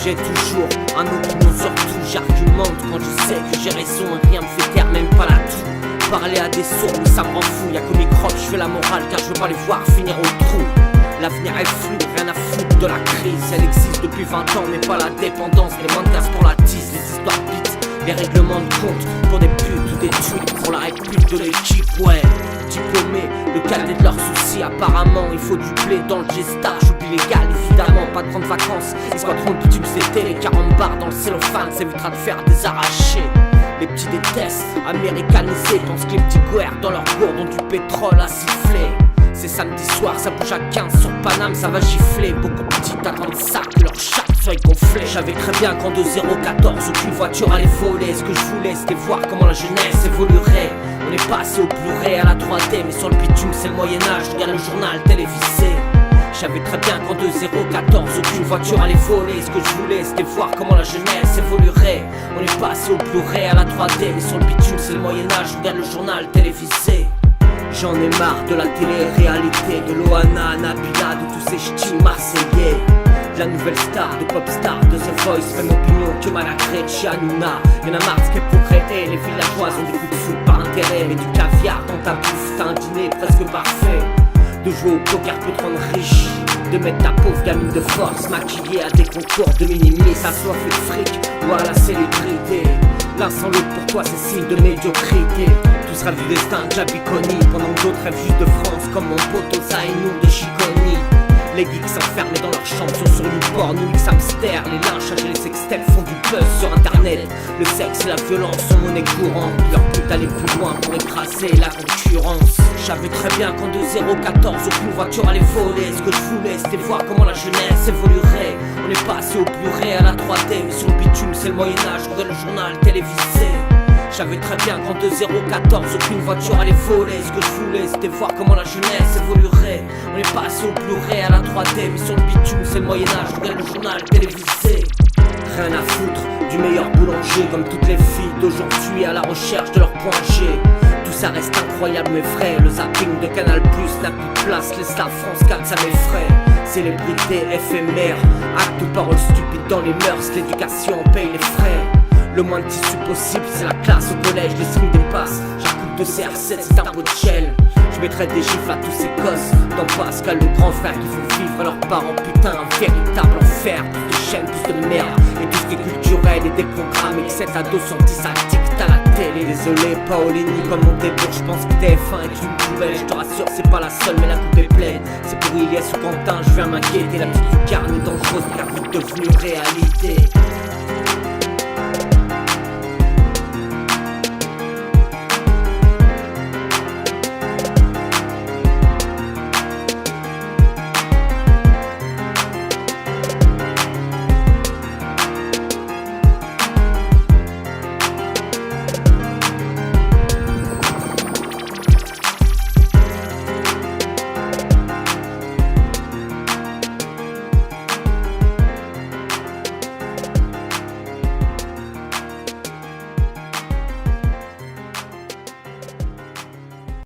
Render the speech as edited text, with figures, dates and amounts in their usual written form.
J'ai toujours un opinion sur tout, j'argumente quand je sais que j'ai raison. Rien me fait taire, même pas la toux. Parler à des sourds, oui ça me rend fou. Y'a que mes crottes, je fais la morale car je veux pas les voir finir au trou. L'avenir est flou, rien à foutre de la crise. Elle existe depuis 20 ans mais pas la dépendance. Les mangas pour la tisse, les histoires bites, les règlements de compte pour des putes ou des tweets pour la réplique de l'équipe, ouais. Diplômés, le cadet de leurs soucis. Apparemment il faut du blé dans le G-Star. J'oublie légal évidemment, pas de grandes vacances. Escadron de bitume c'était les 40 bars dans le cellophane. Ça évitera de faire des arrachés. Les petits détestent, américanisés. Pensent que les petits guerres dans leur gourde ont du pétrole à siffler. C'est samedi soir, ça bouge à 15 sur Paname, ça va gifler. Beaucoup de petits attendent ça, que leur chatte soit gonflée. J'avais très bien qu'en 2014, aucune voiture allait voler. Ce que je voulais, c'était voir comment la jeunesse évoluerait. On est passé au Blu-ray, à la 3D, mais sur le bitume, c'est le Moyen-Âge. Je regarde le journal télévisé. J'avais très bien qu'en 2014, aucune voiture allait voler. Ce que je voulais, c'était voir comment la jeunesse évoluerait. On est passé au Blu-ray, à la 3D, mais sur le bitume, c'est le Moyen-Âge. Je regarde le journal télévisé. J'en ai marre de la télé-réalité, de Loana, Nabila, de tous ces ch'tis marseillais. De la nouvelle star, de pop star, de The Voice, même opinion que Malacré, Chianouna. Y'en a marre de ce qu'est pour créer, les villageoises ont des coups de foot par intérêt. Mais du caviar dans ta bouffe, t'as un dîner presque parfait. De jouer au poker pour te rendre riche, de mettre ta pauvre gamine de force maquillée à des concours de minimiser sa soif et de fric, ou à la célébrité. L'un sans l'autre pour toi c'est signe de médiocrité. Tout sera du destin de Jabiconi, pendant que d'autres rêvent juste de France, comme mon pote Zaïnou de Chiconi. Les geeks s'enferment dans leurs chambres sur YouPorn ou X-Hamster. Les lynchages et les sextels font du buzz sur internet. Le sexe et la violence sont monnaie courante. Leur pute aller plus loin pour écraser la concurrence. J'avais très bien qu'en 2014 aucune voiture allait voler. Ce que je voulais c'était voir comment la jeunesse évoluerait. On est passé au Blu-ray, à la 3D, mais sur le bitume c'est le Moyen-Âge. Je regarde le journal télévisé. J'avais très bien qu'en 2014 aucune voiture allait voler. Ce que je voulais c'était voir comment la jeunesse évoluerait. On est passé au Blu-ray, à la 3D, mais sur le bitume c'est le Moyen-Âge. Je regarde le journal télévisé. Rien à foutre du meilleur boulanger, comme toutes les filles d'aujourd'hui à la recherche de leur point G. Tout ça reste incroyable mais vrai. Le zapping de Canal+, n'a plus de place, laisse la France 4, ça m'effraie. Célébrité éphémère, acte ou parole stupide dans les mœurs. L'éducation paye les frais. Le moins de tissu possible, c'est la classe au collège, les signes dépassent. Chaque coupe de CR7, c'est un pot de gel. Je mettrai des gifles à tous ces gosses dans Pascal, le grand frère qui font vivre à leurs parents. Putain, un véritable enfer. Plus de chaînes, plus de merde. Et tout ce qui est culturel et des programmes. Et que 7 à 2 sur 10, ça dicte à la télé. Désolé, Paolini, comme mon débour. Je pense que TF1 est une poubelle. Je te rassure, c'est pas la seule, mais la coupe est pleine. C'est pour Ilias ou Quentin, je viens m'inquiéter. La petite lucarne est dangereuse, car vite devenue réalité.